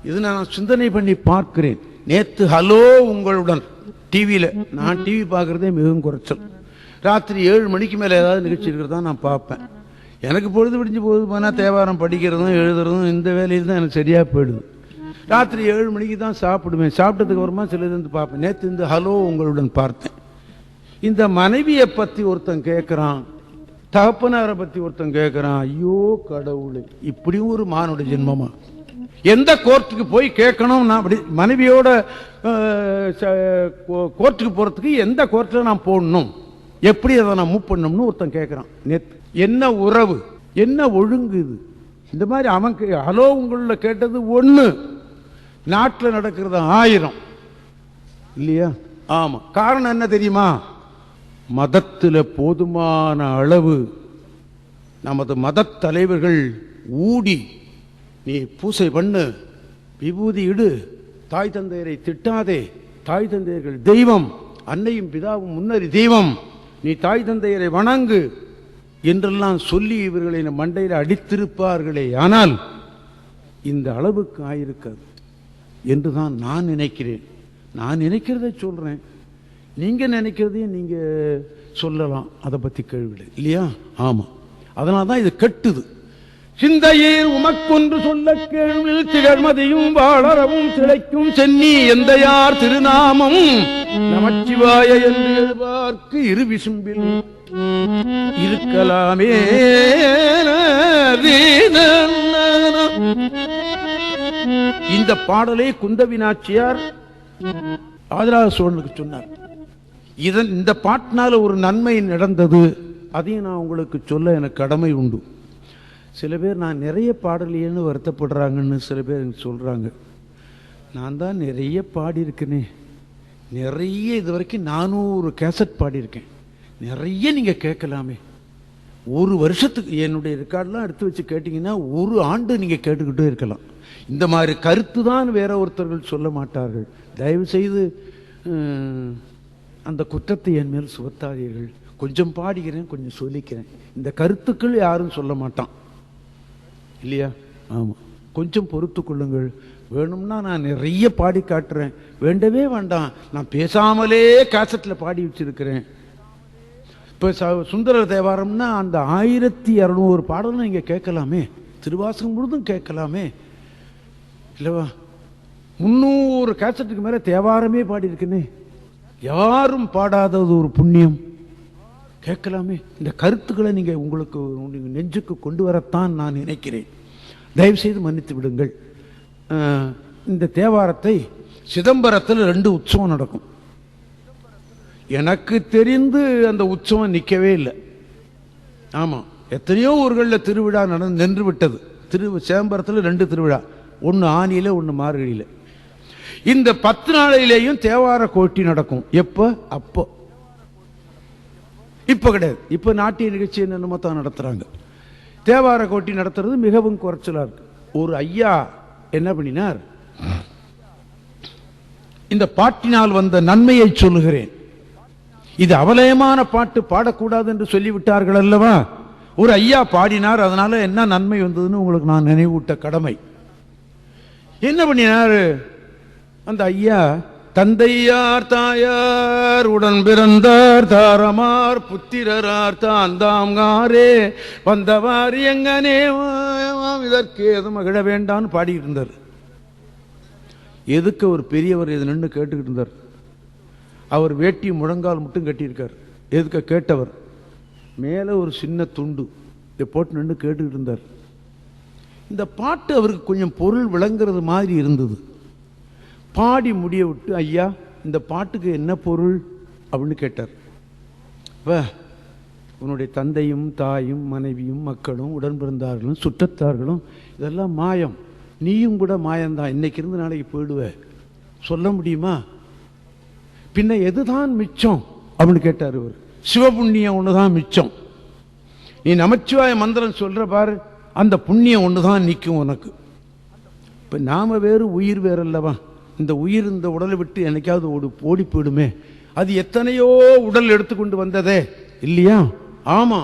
இது நான் சிந்தனை பண்ணி பார்க்கிறேன். நேத்து ஹலோ உங்களுடன் டிவியில, நான் டிவி பார்க்கறதே மிகவும் குறைச்சல். ராத்திரி 7 மணிக்கு மேல ஏதாவது நிகழ்ச்சி இருக்கிறதா நான் பார்ப்பேன். எனக்கு பொழுது விடிஞ்சு போகுது போனா தேவாரம் படிக்கிறதும் எழுதுறதும் இந்த வேலையில் தான் எனக்கு சரியா போயிடுது. ராத்திரி 7 மணிக்கு தான் சாப்பிடுவேன். சாப்பிட்டதுக்கு அப்புறமா சிலது வந்து பார்ப்பேன். நேற்று இந்த ஹலோ உங்களுடன் பார்த்தேன். இந்த மனைவியை பத்தி ஒருத்தன் கேட்கிறான், தகப்பனாரை பத்தி ஒருத்தன் கேட்கிறான். ஐயோ கடவுளே, இப்படியும் ஒரு மானுட ஜென்மமா? எந்த கோர்ட்டுக்கு போய் கேட்கணும்? நான் அப்படி மனைவியோட கோர்ட்டுக்கு போறதுக்கு எந்த கோர்ட்ல நான் போடணும், எப்படி அதை நான் மூவ் பண்ணணும்னு ஒருத்தன் கேட்கிறான். என்ன உறவு, என்ன ஒழுங்கு இது? இந்த மாதிரி அவன் ஹலோ உங்கள கேட்டது 1, நாட்டில் நடக்கிறது 1000 இல்லையா? ஆமா. காரணம் என்ன தெரியுமா? மதத்தில் போதுமான அளவு நமது மத தலைவர்கள் ஊடி, நீ பூசை பண்ணு, விபூதி இடு, தாய் தந்தையரை திட்டாதே, தாய் தந்தையர்கள் தெய்வம், அன்னையும் பிதாவும் முன்னறி தெய்வம், நீ தாய் தந்தையரை வணங்கு என்றெல்லாம் சொல்லி இவர்களை மண்டையில் அடித்திருப்பார்களே. ஆனால் இந்த அளவுக்கு ஆயிருக்காது என்றுதான் நான் நினைக்கிறேன். நான் நினைக்கிறதை சொல்றேன், நீங்க நினைக்கிறதையும் நீங்க சொல்லலாம், அதை பத்தி கேள்வி இல்லையா? ஆமா. அதனால்தான் இது கெட்டுது. சிந்தையில் உமக்கொன்று சொல்ல கேள்வில் திகழ்மதியும் வாழறவும் திளைக்கும் சென்னி எந்த யார் திருநாமம் நமச்சிவாய என்று எழுவார்க்கு இரு விசும்பில் இருக்கலாமே. இந்த பாடலை குந்தவி நாச்சியார் ஆதிராஜ சோழனுக்கு சொன்னார். இந்த பாட்டினால ஒரு நன்மை நடந்தது, அதையும் நான் உங்களுக்கு சொல்ல எனக்கு கடமை உண்டு. சில பேர் நான் நிறைய பாடலையேன்னு வருத்தப்படுறாங்கன்னு சில பேர் எனக்கு சொல்றாங்க. நான் தான் நிறைய பாடியிருக்கேனே, நிறைய இது வரைக்கும் 400 கேசட் பாடியிருக்கேன், நிறைய நீங்க கேட்கலாமே. ஒரு வருஷத்துக்கு என்னுடைய ரெக்கார்டெலாம் எடுத்து வச்சு கேட்டீங்கன்னா ஒரு ஆண்டு நீங்க கேட்டுக்கிட்டே இருக்கலாம். இந்த மாதிரி கருத்து தான் வேற ஒருத்தர்கள் சொல்ல மாட்டார்கள். தயவு செய்து அந்த குற்றத்தை என் மேல் சுமத்தாதீர்கள். கொஞ்சம் பாடுகிறேன், கொஞ்சம் சொல்லிக்கிறேன். இந்த கருத்துக்கள் யாரும் சொல்ல மாட்டான் இல்லையா? ஆமா, கொஞ்சம் பொறுத்து கொள்ளுங்கள். வேணும்னா நான் நிறைய பாடி காட்டுறேன், வேண்டவே வேண்டாம் நான் பேசாமலே கேசட்டில் பாடி வச்சிருக்கிறேன். இப்போ சுந்தர தேவாரம்னா அந்த 1200 பாடலும் நீங்க கேட்கலாமே, திருவாசகம் முழுதும் கேட்கலாமே இல்லவா? 300 கேசட்டுக்கு மேல தேவாரமே பாடி இருக்குன்னே, யாரும் பாடாதது ஒரு புண்ணியம். கேட்கலாமே. இந்த கருத்துக்களை நீங்க உங்களுக்கு நெஞ்சுக்கு கொண்டு வரத்தான் நான் நினைக்கிறேன். தயவு செய்து மன்னித்து விடுங்கள். இந்த தேவாரத்தை சிதம்பரத்தில் 2 உற்சவம் நடக்கும். எனக்கு தெரிந்து அந்த உற்சவம் நிற்கவே இல்லை. ஆமா, எத்தனையோ ஊர்களில் திருவிழா நின்று விட்டது. சிதம்பரத்தில் 2 திருவிழா, ஒன்னு ஆனியில ஒன்னு மார்கழியில. இந்த 10 நாளிலேயும் தேவார கோட்டி நடக்கும். எப்ப? அப்போ. இப்ப கிடையாது. இப்ப நாட்டிய நிகழ்ச்சி என்னமோ தான் நடத்துறாங்க. தேவார கோட்டி நடத்துறது மிகவும் குறைச்சலா இருக்கு. ஒரு ஐயா என்ன பண்ணினார், இந்த பாட்டினால் வந்த நன்மையை சொல்லுகிறேன், இது அவலயமான பாட்டு பாடக்கூடாது என்று சொல்லிவிட்டார்கள் அல்லவா? ஒரு ஐயா பாடினார், அதனால என்ன நன்மை வந்ததுன்னு உங்களுக்கு நான் நினைவூட்ட கடமை. என்ன பண்ணினார் அந்த ஐயா? தந்தையார் தாயார் உடன் பிறந்தார் தாரமார் புத்திரரார் தாந்தாங்காரே வந்தவார் எங்கனே இதற்கு ஏதும் மகிழ வேண்டான்னு பாடிட்டு இருந்தார். எதுக்கு ஒரு பெரியவர் இது நின்று கேட்டுக்கிட்டு இருந்தார். அவர் வேட்டி முழங்கால் மட்டும் கட்டியிருக்கார். எதுக்க கேட்டவர் மேல ஒரு சின்ன துண்டு இதை போட்டு நின்று கேட்டுக்கிட்டு இருந்தார். இந்த பாட்டு அவருக்கு கொஞ்சம் பொருள் விளங்குறது மாதிரி இருந்தது. பாடி முடிய விட்டு, ஐயா இந்த பாட்டுக்கு என்ன பொருள் அப்படின்னு கேட்டார். உன்னுடைய தந்தையும் தாயும் மனைவியும் மக்களும் உடன் பிறந்தார்களும் சுற்றத்தார்களும் இதெல்லாம் மாயம், நீயும் கூட மாயம்தான், இன்னைக்கு இருந்து நாளைக்கு போயிடுவ, சொல்ல முடியுமா? பின்ன எதுதான் மிச்சம் அப்படின்னு கேட்டார் இவர். சிவபுண்ணியம் ஒண்ணுதான் மிச்சம். நீ நமச்சிவாய மந்திரம் சொல்ற பாரு, அந்த புண்ணியம் ஒண்ணுதான் நிற்கும் உனக்கு. இப்ப நாம வேறு உயிர் வேறு அல்லவா? இந்த உயிர் இந்த உடலை விட்டு என்னைக்காவது ஓடி போயிடுமே. அது எத்தனையோ உடல் எடுத்துக்கொண்டு வந்ததே இல்லையா? ஆமா,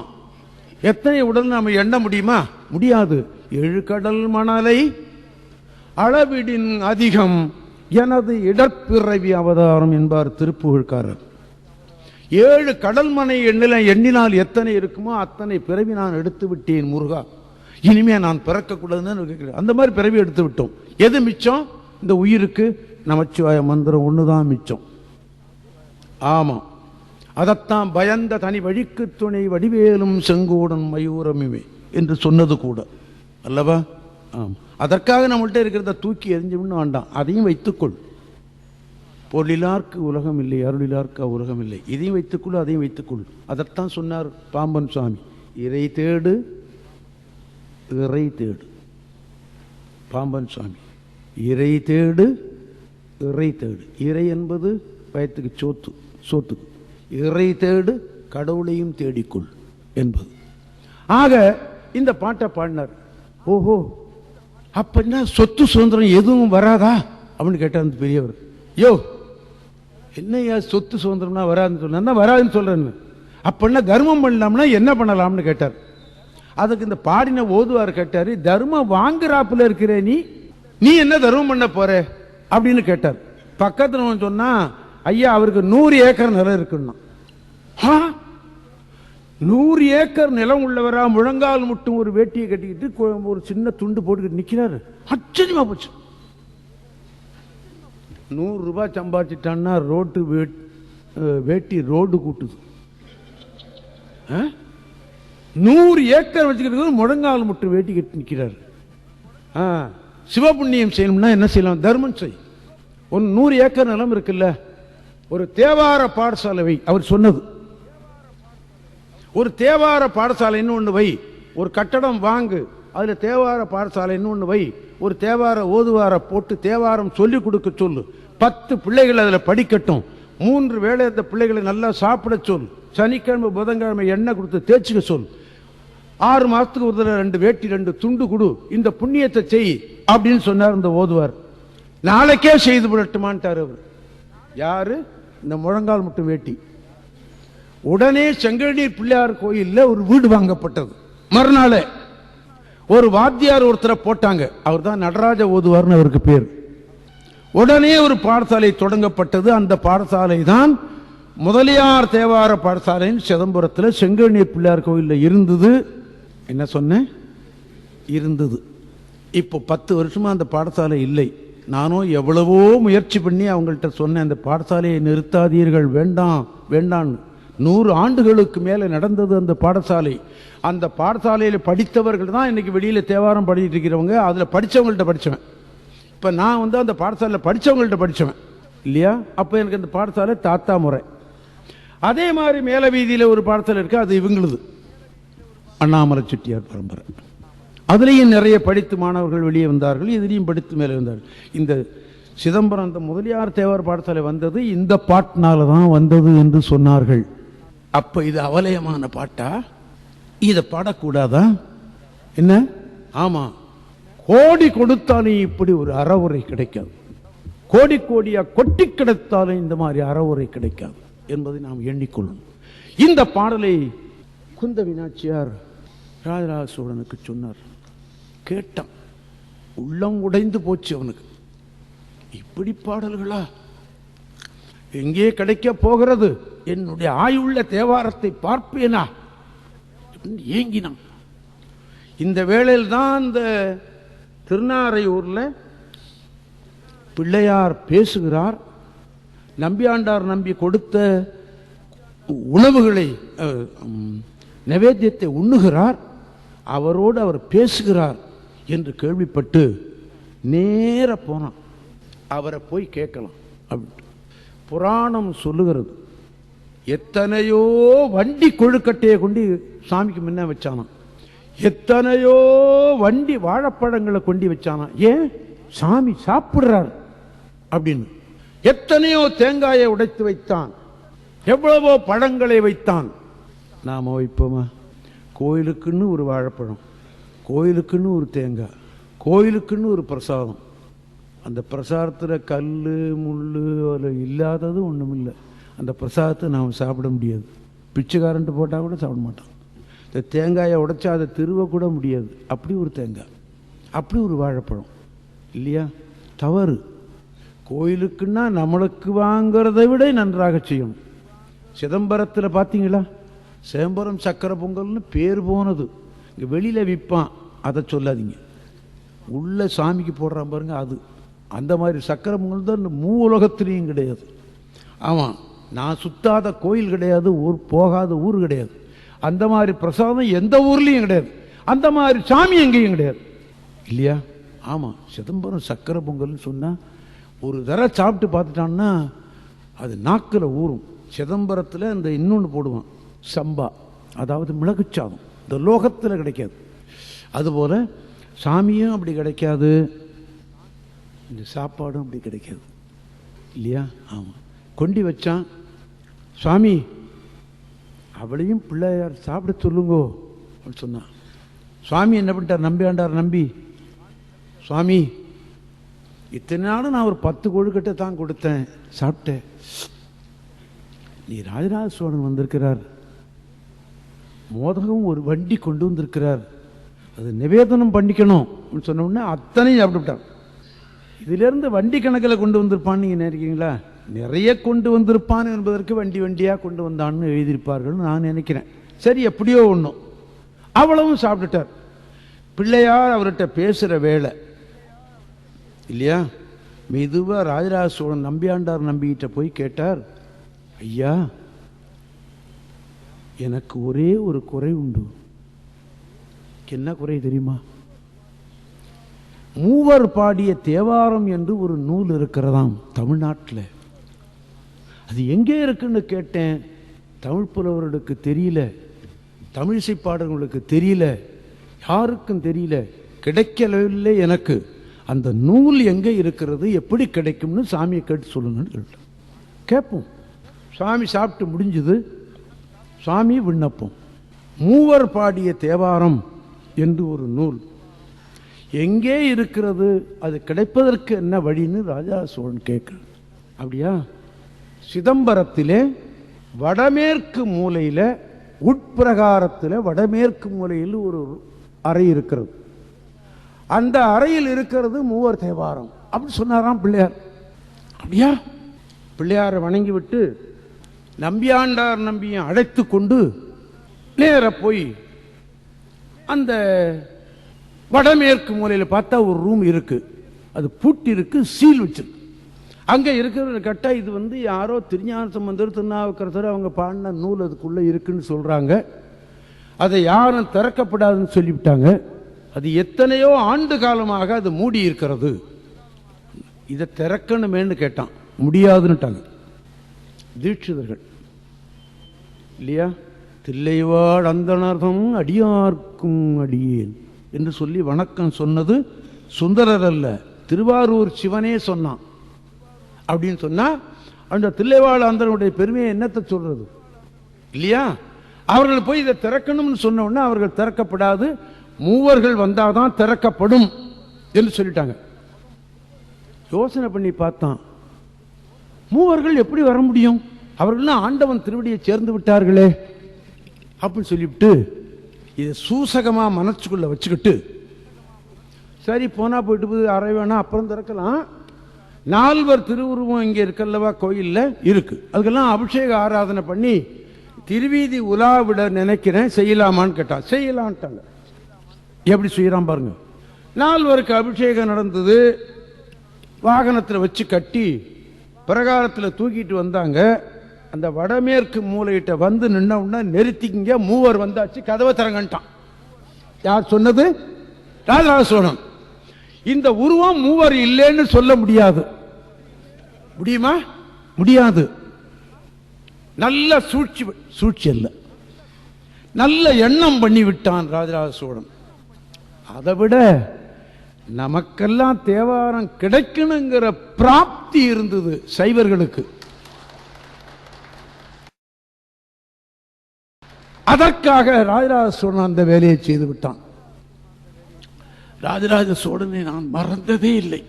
எத்தனை உடல் நாம எண்ண முடியுமா? முடியாது. 7 கடல் மணலை அளவிடின் அதிகம் எனது இடப்பிறவி அவதாரம் என்பார் திருப்புகழ்காரர். 7 கடல் மனை எண்ணினால் எத்தனை இருக்குமோ அத்தனை பிறவி நான் எடுத்து விட்டேன் முருகா, இனிமே நான் பிறக்கக்கூடாதுன்னு. அந்த மாதிரி பிறவி எடுத்து விட்டோம். எது மிச்சம்? இந்த உயிருக்கு நமச்சிவாய மந்திரம் ஒண்ணுதான் மிச்சம். ஆமா, அதத்தான் பயந்த தனி வழிக்கு துணை வடிவேலும் செங்கோடன் மயூரமுமே என்று சொன்னது கூட அல்லவா? ஆமா, அதற்காக நம்மள்ட்ட இருக்கிறத தூக்கி எரிஞ்சு வேண்டாம், அதையும் வைத்துக்கொள். பொருளிலார்க்கு உலகம் இல்லை, அருளிலார்க்கு உலகம் இல்லை. இதையும் வைத்துக்கொள், அதையும் வைத்துக்கொள். அதைத்தான் சொன்னார் பாம்பன் சுவாமி. இறை தேடு, இறை தேடு. பாம்பன் சுவாமி இறை தேடு, இறை தேடு. இறை என்பது வயத்துக்கு சோத்துக்கு. இறை தேடு, கடவுளையும் தேடிக்கொள் என்பது. ஆக இந்த பாட்டை பாடினார். ஓஹோ, அப்படின்னா சொத்து சுதந்திரம் எதுவும் வராதா அப்படின்னு கேட்டார் அந்த பெரியவர். யோ என்னையா சொத்து சுதந்திரம்னா வராதுன்னு சொன்னா, வராதுன்னு சொல்றேன்னு. அப்படின்னா தர்மம் பண்ணலாம்னா என்ன பண்ணலாம்னு கேட்டார். அதுக்கு இந்த பாடின ஓதுவார் கேட்டாரு, தர்மம் வாங்குறாப்புல இருக்கிற நீ என்ன தர்மம் பண்ண போற அப்படின்னு கேட்டார். பக்கத்துல சொன்னா, ஐயா அவருக்கு 100 ஏக்கர் நிலம் இருக்குன்னா. 100 ஏக்கர் நிலம் உள்ளவரா முழங்கால் மட்டும் ஒரு வேட்டியை கட்டிக்கிட்டு ஒரு சின்ன துண்டு போட்டுக்கிட்டு நிக்கிறாரு. ஆச்சரியமா போச்சு. 100 ரூபாய் சம்பாதிச்சிட்டான்னா ரோட்டு வேட்டி ரோடு கூட்டுது. 100 ஏக்கர் வச்சுக்கிறது முழங்கால் மட்டும் வேட்டி கட்டி நிற்கிறார். சிவபுண்ணியம் செய்யணும்னா என்ன செய்யலாம்? தர்மம் செய். 100 ஏக்கர் நிலம் இருக்குல்ல, ஒரு தேவார பாடசாலை அவர் சொன்னது. ஒரு தேவார பாடசாலைன்னு ஒன்று வை, ஒரு கட்டடம் வாங்கு, அதுல தேவார பாடசாலைன்னு ஒன்று வை, ஒரு தேவார ஓதுவார போட்டு தேவாரம் சொல்லிக் கொடுக்க சொல்லு, 10 பிள்ளைகள் அதுல படிக்கட்டும், 3 வேளை அந்த பிள்ளைகளை நல்லா சாப்பிட சொல், சனிக்கிழமை புதன்கிழமை எண்ணெய் கொடுத்து தேய்ச்சிக்க சொல், 6 மாசத்துக்கு ஒரு தடவை 2 வேட்டி 2 துண்டு கொடு, இந்த புண்ணியத்தை செய் அப்படின்னு சொன்னார் இந்த ஓதுவார். நாளைக்கே செய்து விடட்டுமான்ட்டார் அவர். யாரு? இந்த முழங்கால் மட்டும் வேட்டி. உடனே செங்கழநீர் பிள்ளையார் கோயில்ல ஒரு வீடு வாங்கப்பட்டது. மறுநாளே ஒரு வாத்தியார் ஒருத்தரை போட்டாங்க. அவர் தான் நடராஜ ஓதுவார்னு அவருக்கு பேர். உடனே ஒரு பாடசாலை தொடங்கப்பட்டது. அந்த பாடசாலை தான் முதலியார் தேவார பாடசாலைன்னு சிதம்பரத்தில் செங்கழநீர் பிள்ளையார் கோயில்ல இருந்தது. என்ன சொன்னேன்? இருந்தது. இப்போ 10 வருஷமா அந்த பாடசாலை இல்லை. நானும் எவ்வளவோ முயற்சி பண்ணி அவங்கள்ட்ட சொன்னேன், அந்த பாடசாலையை நிறுத்தாதீர்கள், வேண்டாம் வேண்டாம். 100 ஆண்டுகளுக்கு மேலே நடந்தது அந்த பாடசாலை. அந்த பாடசாலையில் படித்தவர்கள் தான் இன்னைக்கு வெளியில தேவாரம் படிச்சுட்டு இருக்கிறவங்க. அதுல படிச்சவங்கள்ட்ட படிச்சவன். இப்ப நான் அந்த பாடசாலையில் படிச்சவங்கள்ட்ட படிச்சவன் இல்லையா? அப்ப எனக்கு அந்த பாடசாலை தாத்தா முறை. அதே மாதிரி மேல வீதியில ஒரு பாடசாலை இருக்கு, அது இவங்களுது, அண்ணாமலை செட்டியார் பரம்பரை. அதுலேயும் நிறைய படித்து மாணவர்கள் வெளியே வந்தார்கள், இதுலேயும் படித்து மேலே வந்தார்கள். இந்த சிதம்பரம் அந்த முதலியார் தேவார் பாடசாலை வந்தது இந்த பாட்டினால தான் வந்தது என்று சொன்னார்கள். அப்ப இது அவலயமான பாட்டா? இதை பாடக்கூடாதா என்ன? ஆமா, கோடி கொடுத்தாலும் இப்படி ஒரு அறவுரை கிடைக்காது, கோடி கோடியா கொட்டி கிடைத்தாலும் இந்த மாதிரி அறவுரை கிடைக்காது என்பதை நாம் எண்ணிக்கொள்ளும். இந்த பாடலை குந்தவி நாச்சியார் ராஜராஜ சோழனுக்கு சொன்னார். கேட்டான், உள்ளம் உடைந்து போச்சு அவனுக்கு. இப்படி பாடல்களா எங்கே கிடைக்க போகிறது? என்னுடைய ஆயுள்ள தேவாரத்தை பார்ப்பேனா ஏங்கினான். இந்த வேளையில் தான் இந்த திருநாரையூர்ல பிள்ளையார் பேசுகிறார். நம்பியாண்டார் நம்பி கொடுத்த உணவுகளை நைவேத்தியத்தை உண்ணுகிறார். அவரோடு அவர் பேசுகிறார் என்று கேள்விப்பட்டு நேர போனான். அவரை போய் கேட்கலாம் அப்படின்ட்டு. புராணம் சொல்லுகிறது, எத்தனையோ வண்டி கொழுக்கட்டையை கொண்டு சாமிக்கு முன்ன வச்சானாம், எத்தனையோ வண்டி வாழைப்பழங்களை கொண்டு வச்சானா. ஏன்? சாமி சாப்பிடுறார் அப்படின்னு. எத்தனையோ தேங்காயை உடைத்து வைத்தான், எவ்வளவோ பழங்களை வைத்தான். நாம வைப்போமா? கோயிலுக்குன்னு ஒரு வாழைப்பழம், கோயிலுக்குன்னு ஒரு தேங்காய், கோயிலுக்குன்னு ஒரு பிரசாதம். அந்த பிரசாதத்தில் கல் முள் அதில் இல்லாதது ஒன்றும் இல்லை. அந்த பிரசாதத்தை நாம் சாப்பிட முடியாது. பிச்சைக்காரன்ட்டு போட்டால் கூட சாப்பிட மாட்டான். இந்த தேங்காயை உடைச்சா அதை திருவ கூட முடியாது. அப்படி ஒரு தேங்காய், அப்படி ஒரு வாழைப்பழம் இல்லையா? தவறு. கோயிலுக்குன்னா நம்மளுக்கு வாங்கிறதை விட நன்றாக செய்யணும். சிதம்பரத்தில் பார்த்தீங்களா, சிதம்பரம் சக்கரை பொங்கல்னு பேர் போனது. இங்கே வெளியில் விற்பான், அதை சொல்லாதீங்க. உள்ள சாமிக்கு போடுறான் பாருங்க, அது அந்த மாதிரி சக்கரை பொங்கல் தான் மூ உலகத்திலையும் கிடையாது. ஆமாம், நான் சுத்தாத கோயில் கிடையாது, ஊர் போகாத ஊர் கிடையாது. அந்த மாதிரி பிரசாதம் எந்த ஊர்லேயும் கிடையாது, அந்த மாதிரி சாமி எங்கேயும் கிடையாது இல்லையா? ஆமாம், சிதம்பரம் சக்கரை பொங்கல்னு சொன்னால் ஒரு தடவை சாப்பிட்டு பார்த்துட்டான்னா அது நாக்கில் ஊறும். சிதம்பரத்தில் அந்த இன்னொன்று போடுவான், சம்பா, அதாவது மிளகுச்சாதம், இந்த லோகத்தில் கிடைக்காது. அதுபோல் சாமியும் அப்படி கிடைக்காது, இந்த சாப்பாடும் அப்படி கிடைக்காது இல்லையா? ஆமாம், கொண்டு வச்சான் சுவாமி, அவளையும் பிள்ளையார் சாப்பிட சொல்லுங்கோ அப்படின்னு சொன்னான். சுவாமி என்ன பண்ணிட்டார்? நம்பியாண்டார் நம்பி, சுவாமி இத்தனை நாளும் நான் ஒரு 10 கொழுக்கட்டை தான் கொடுத்தேன், சாப்பிட்டேன். நீ ராஜராஜ சோழன் வந்திருக்கிறார், மோதகம் ஒரு வண்டி கொண்டு வந்திருக்கிறார், அது நிவேதனம் பண்ணிக்கணும் சொன்ன உடனே அத்தனையும் சாப்பிட்டுட்டார். இதிலிருந்து வண்டி கணக்கில் கொண்டு வந்திருப்பான்னு நீங்கள் நினைக்கிறீங்களா? நிறைய கொண்டு வந்திருப்பான் என்பதற்கு வண்டி வண்டியாக கொண்டு வந்தான்னு எழுதியிருப்பார்கள் நான் நினைக்கிறேன். சரி எப்படியோ ஒன்றும் அவ்வளவும் சாப்பிட்டுட்டார். பிள்ளையார் அவர்கிட்ட பேசுற வேலை இல்லையா, மெதுவா ராஜராஜ சோழன் நம்பியாண்டார் நம்பிக்கிட்ட போய் கேட்டார், ஐயா எனக்கு ஒரே ஒரு குறை உண்டு. என்ன குறை தெரியுமா? மூவர் பாடிய தேவாரம் என்று ஒரு நூல் இருக்கிறதாம் தமிழ்நாட்டில். அது எங்கே இருக்குன்னு கேட்டேன். தமிழ் புலவர்களுக்கு தெரியல, தமிழிசை பாடல்களுக்கு தெரியல, யாருக்கும் தெரியல, கிடைக்கவில்லை எனக்கு. அந்த நூல் எங்கே இருக்கிறது, எப்படி கிடைக்கும்னு சாமியை கேட்டு சொல்லுங்கன்னு கேட்போம். சாமி சாப்பிட்டு முடிஞ்சது. சாமி விண்ணப்பம், மூவர் பாடிய தேவாரம் என்று ஒரு நூல் எங்கே இருக்கிறது, அது கிடைப்பதற்கு என்ன வழின்னு ராஜா சோழன் கேட்கிறார். அப்படியா, சிதம்பரத்திலே வடமேற்கு மூலையில உட்பிரகாரத்தில் வடமேற்கு மூலையில் ஒரு அறை இருக்கிறது. அந்த அறையில் இருக்கிறது மூவர் தேவாரம் அப்படி சொன்னாராம் பிள்ளையார். அப்படியா, பிள்ளையாரை வணங்கி விட்டு நம்பியாண்டார் நம்பியை அழைத்து கொண்டு நேர போய் அந்த வடமேற்கு மூலையில் பார்த்தா ஒரு ரூம் இருக்கு. அது பூட்டி இருக்கு, சீல் வச்சிருக்கு. அங்க இருக்கிற கட்டா இது யாரோ திருஞான சம்பந்தர் திருநாவுக்கரசர் அவங்க பாடின நூல் அதுக்குள்ள இருக்குன்னு சொல்றாங்க. அதை யாரும் திறக்கப்படாதுன்னு சொல்லிவிட்டாங்க. அது எத்தனையோ ஆண்டு காலமாக அது மூடி இருக்கிறது. இதை திறக்கணுமேன்னு கேட்டான், முடியாதுன்னுட்டாங்க தீட்சிதர்கள் இல்லையா. தில்லைவாழ் அந்தணர்தம் அடியார்க்கும் அடியேன் என்று சொல்லி வணக்கம் சொன்னது சுந்தரர் அல்ல, திருவாரூர் சிவனே சொன்னான். அப்படின்னு சொன்னா அந்த தில்லைவாழ் அந்தனுடைய பெருமையை என்னத்தை சொல்றது இல்லையா. அவர்கள் போய் இதை திறக்கணும்னு சொன்ன உடனே அவர்கள் திறக்கப்படாது, மூவர்கள் வந்தாதான் திறக்கப்படும் என்று சொல்லிட்டாங்க. யோசனை பண்ணி பார்த்தான், மூவர்கள் எப்படி வர முடியும், அவர்கள் ஆண்டவன் திருவடியை சேர்ந்து விட்டார்களே அப்படின்னு சொல்லிவிட்டு இதை சூசகமா மனசுக்குள்ள வச்சுக்கிட்டு சரி போனா போயிட்டு போது அறை வேணா அப்புறம் திறக்கலாம். நால்வர் திருவுருவம் இங்கே இருக்கல்லவா கோயில்ல இருக்கு, அதுக்கெல்லாம் அபிஷேக ஆராதனை பண்ணி திருவீதி உலாவிட நினைக்கிறேன், செய்யலாமான்னு கேட்டா செய்யலான்ட்டாங்க. எப்படி செய்யறான் பாருங்க. நால்வருக்கு அபிஷேகம் நடந்தது, வாகனத்தில் வச்சு கட்டி பிரகாரத்தில் தூக்கிட்டு வந்தாங்க. அந்த வடமேற்கு மூலையிட்ட வந்து நின்ன உடனே நிறுத்திங்க, மூவர் வந்தாச்சு, கதவை திறங்கன்ட்டான். யார் சொன்னது? ராஜராஜ சோழன். இந்த உருவம் மூவர் இல்லைன்னு சொல்ல முடியாது. முடியுமா? முடியாது. நல்ல சூழ்ச்சி அல்ல, நல்ல எண்ணம் பண்ணி விட்டான் ராஜராஜ சோழன். அதை விட நமக்கெல்லாம் தேவாரம் கிடைக்கணுங்கிற பிராப்தி இருந்தது சைவர்களுக்கு. அதற்காக ராஜராஜ சோழன் அந்த வேலையை செய்து விட்டான். ராஜராஜ சோழனை நான் மறந்ததே இல்லை,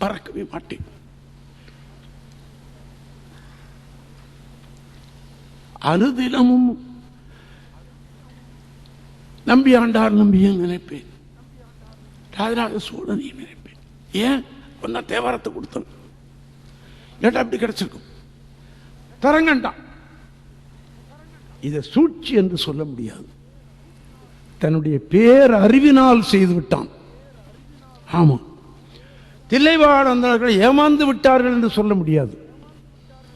மறக்கவே மாட்டேன். அனுதினமும் நம்பி ஆண்டார் நம்பியை நினைப்பேன், ராஜராஜ சோழனை நினைப்பேன். ஏன் ஒன்னா தேவாரத்தை கொடுத்தோம், கேட்டா அப்படி கிடைச்சிருக்கும். தரங்கண்டான். இதை சூழ்ச்சி என்று சொல்ல முடியாது, தன்னுடைய பேர் அறிவினால் செய்து விட்டான். ஆமா, தில்லைவாழ் அந்தணர்கள் ஏமாந்து விட்டார்கள் என்று சொல்ல முடியாது,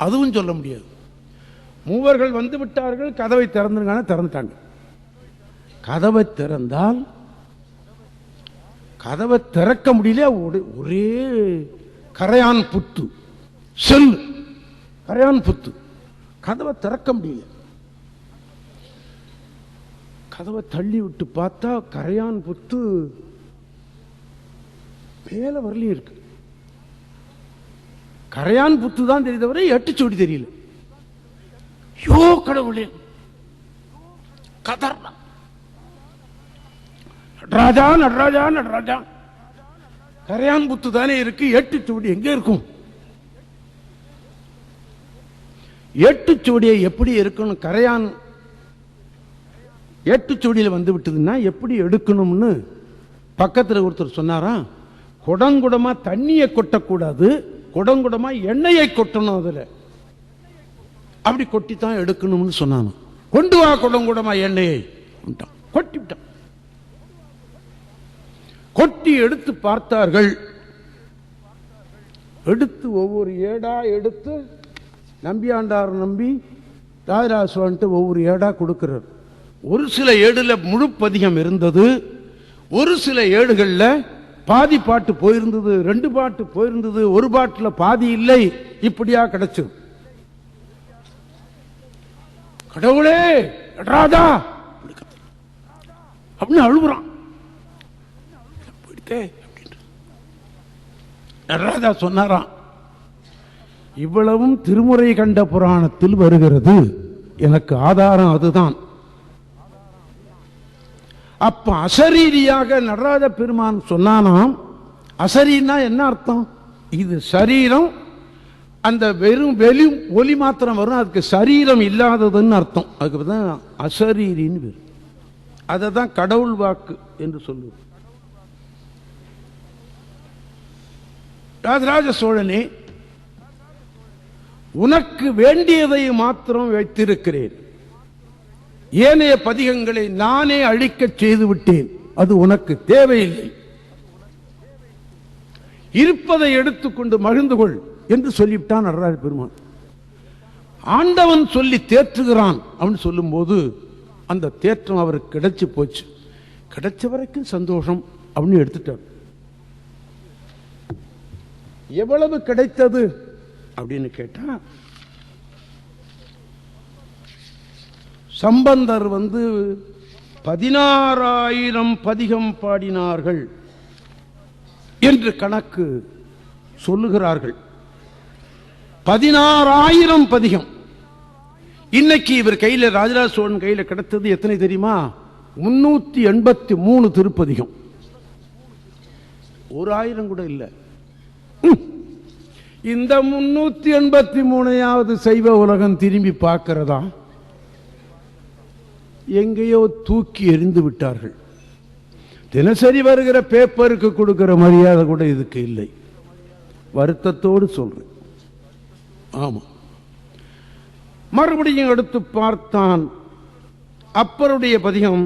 அதுவும் சொல்ல முடியாது. மூவர்கள் வந்து விட்டார்கள், கதவை திறந்துருங்க, திறந்துட்டாங்க. கதவை திறந்தால் கதவை திறக்க முடியல, ஒரே கரையான் புத்து, செல் கரையான் புத்து, கதவை திறக்க முடியல. கதவை தள்ளி விட்டு பார்த்தா கரையான் புத்து மேல வரலையும் இருக்கு. கரையான் புத்து தான் தெரிந்தவரை எட்டுச்சோடி தெரியல. யோ கடவுளே, கதர்னா நடராஜா நடராஜா நடராஜா, கரையான் புத்து தானே இருக்கு, எட்டுச்சோடி எங்க இருக்கும்? எட்டுச்சோடியை எப்படி இருக்கணும், கரையான் எட்டுச்சோடியில் வந்து விட்டதுன்னா எப்படி எடுக்கணும்னு பக்கத்தில் ஒருத்தர் சொன்னாரா, குடங்குடமா தண்ணியை கொட்டக்கூடாது, குடங்குடமா எண்ணெயை கொட்டணும், அதுல அப்படி கொட்டித்தான் எடுக்கணும்னு சொன்னானோ. கொண்டு வா குடங்குடமா எண்ணெயை கொட்டிவிட்டான். கொட்டி எடுத்து பார்த்தார்கள். எடுத்து ஒவ்வொரு ஏடா எடுத்து நம்பியாண்டார் நம்பி ராஜராஜ சோழன்ட்டு ஒவ்வொரு ஏடா கொடுக்கிறார். ஒரு சில ஏடுல முழு பதிகம் இருந்தது, ஒரு சில ஏடுகள்ல பாதி பாட்டு போயிருந்தது, 2 பாட்டு போயிருந்தது, ஒரு பாட்டுல பாதி இல்லை. இப்படியா கிடைச்சது. கடவுளே ராஜா அப்படின்னு அழுகுறான். நடராஜா சொன்னாராம், இவ்வளவும் திருமுறை கண்ட புராணத்தில் வருகிறது, எனக்கு ஆதாரம் அதுதான். அப்ப அசரீரியாக நடராஜ பெருமான் சொன்னானாம். அசரீனா என்ன அர்த்தம்? இது சரீரம், அந்த வெறும் வெளி ஒலி மாத்திரம் வரும், அதுக்கு சரீரம் இல்லாததுன்னு அர்த்தம். அதுக்கு தான் அசரீரின்னு பேர். அதை தான் கடவுள் வாக்கு என்று சொல்லுவோம். ராஜராஜ சோழனே, உனக்கு வேண்டியதை மாத்திரம் வைத்திருக்கிறேன், ஏனைய பதிகங்களை நானே அழிக்க செய்து விட்டேன், அது உனக்கு தேவையில்லை, இருப்பதை எடுத்துக்கொண்டு மகிழ்ந்து கொள் என்று சொல்லிவிட்டான் நடராஜ பெருமான். ஆண்டவன் சொல்லி தேற்றுகிறான் அப்படின்னு சொல்லும் போது அந்த தேற்றம் அவருக்கு கிடைச்சு போச்சு. கிடைச்ச வரைக்கும் சந்தோஷம் அப்படின்னு எடுத்துட்டார். எவ்வளவு கிடைத்தது அப்படின்னு கேட்டா, சம்பந்தர் 16,000 பதிகம் பாடினார்கள் என்று கணக்கு சொல்லுகிறார்கள். 16,000 பதிகம். இன்னைக்கு இவர் கையில, ராஜராஜ சோழன் கையில கிடைத்தது எத்தனை தெரியுமா? 383 திருப்பதிகம். 1000 கூட இல்ல. இந்த 383வது சைவ உலகம் திரும்பி பார்க்கிறதா? எங்கேயோ தூக்கி எறிந்து விட்டார்கள். தினசரி வருகிற பேப்பருக்கு கொடுக்கிற மரியாதை கூட இதுக்கு இல்லை. வருத்தத்தோடு சொல்றேன். ஆமா, மறுபடியும் எடுத்து பார்த்தான். அப்பருடைய பதிகம்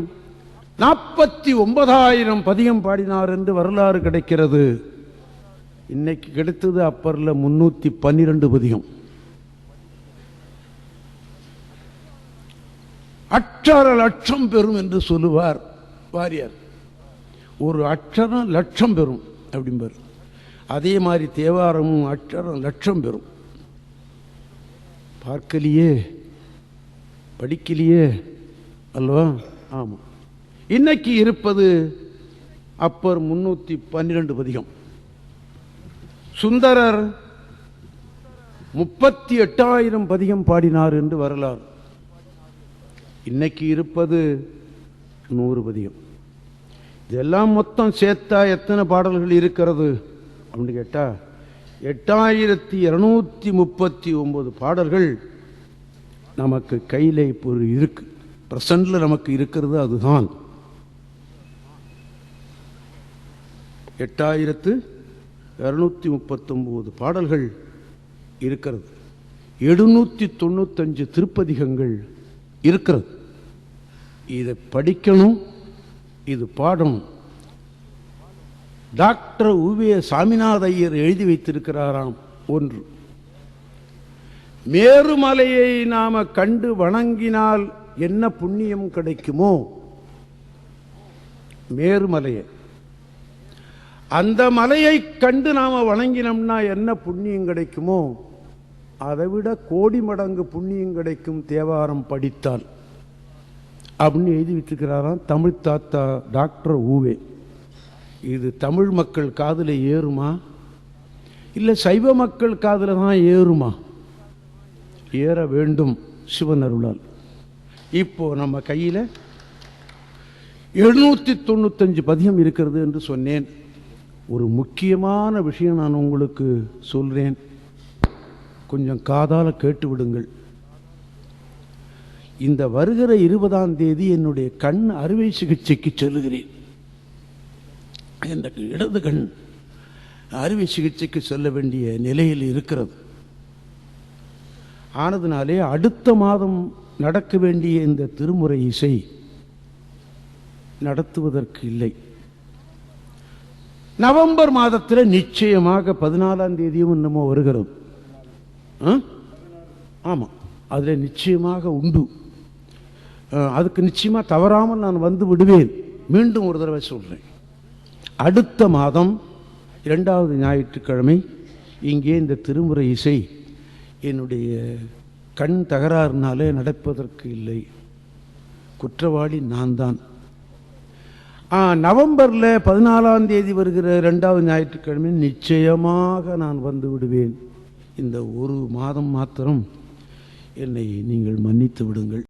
49,000 பதிகம் பாடினார் என்று வரலாறு கிடைக்கிறது. இன்னைக்கு கிடைத்தது அப்பர்ல 312 பதிகம். அட்சர லட்சம் பெறும் என்று சொல்லுவார் வாரியார். ஒரு அட்சரம் லட்சம் பெறும் அப்படிம்பார். அதே மாதிரி தேவாரமும் அட்சரம் லட்சம் பெறும். பார்க்கலையே, படிக்கலையே அல்லவா? ஆமா. இன்னைக்கு இருப்பது அப்பர் 312 பதிகம். சுந்தரர் 38,000 பதிகம் பாடினார் என்று வரலாறு. இன்னைக்கு இருப்பது 100 பதிகம். இதெல்லாம் மொத்தம் சேர்த்தா எத்தனை பாடல்கள் இருக்கிறது அப்படின்னு கேட்டா 8,239 பாடல்கள் நமக்கு கையில இப்போ இருக்கு. பிரசன்ட்ல நமக்கு இருக்கிறது அதுதான். 8,239 பாடல்கள் இருக்கிறது. 795 திருப்பதிகங்கள் இருக்கிறது. இதை படிக்கணும், இது பாடணும். டாக்டர் உவே சாமிநாத ஐயர் எழுதி வைத்திருக்கிறாராம். ஒன்று, மேருமலையை நாம கண்டு வணங்கினால் என்ன புண்ணியம் கிடைக்குமோ, மேருமலையை, அந்த மலையை கண்டு நாம வணங்கினோம்னா என்ன புண்ணியம் கிடைக்குமோ, அதை விட கோடி மடங்கு புண்ணியம் கிடைக்கும் தேவாரம் படித்தால் அப்படின்னு எழுதி வச்சிருக்கிறாராம் தமிழ் தாத்தா டாக்டர் ஊவே. இது தமிழ் மக்கள் காதில் ஏறுமா, இல்லை சைவ மக்கள் காதில் தான் ஏறுமா? ஏற வேண்டும் சிவன் அருளால். இப்போ நம்ம கையில் 795 பதியம் இருக்கிறது என்று சொன்னேன். ஒரு முக்கியமான விஷயம் நான் உங்களுக்கு சொல்றேன், கொஞ்சம் காதால கேட்டு விடுங்கள். இந்த வருகிற 20ஆம் தேதி என்னுடைய கண் அறுவை சிகிச்சைக்கு செல்லுகிறேன். இந்த இடது கண் அறுவை சிகிச்சைக்கு செல்ல வேண்டிய நிலையில் இருக்கிறது. ஆனதுனாலே அடுத்த மாதம் நடக்க வேண்டிய இந்த திருமுறை இசை நடத்துவதற்கு இல்லை. நவம்பர் மாதத்தில் நிச்சயமாக 14ஆம் தேதியும் இன்னமும் வருகிறது. ஆமா, அதில் நிச்சயமாக உண்டு. அதுக்கு நிச்சயமா தவறாமல் நான் வந்து விடுவேன். மீண்டும் ஒரு தடவை சொல்றேன், அடுத்த மாதம் 2வது ஞாயிற்றுக்கிழமை இங்கே இந்த திருமுறை இசை என்னுடைய கண் தகராறுனாலே நடப்பதற்கு இல்லை. குற்றவாளி நான் தான். நவம்பரில் 14ஆம் தேதி வருகிற 2வது ஞாயிற்றுக்கிழமை நிச்சயமாக நான் வந்து விடுவேன். இந்த ஒரு மாதம் மாத்திரம் என்னை நீங்கள் மன்னித்து விடுங்கள்.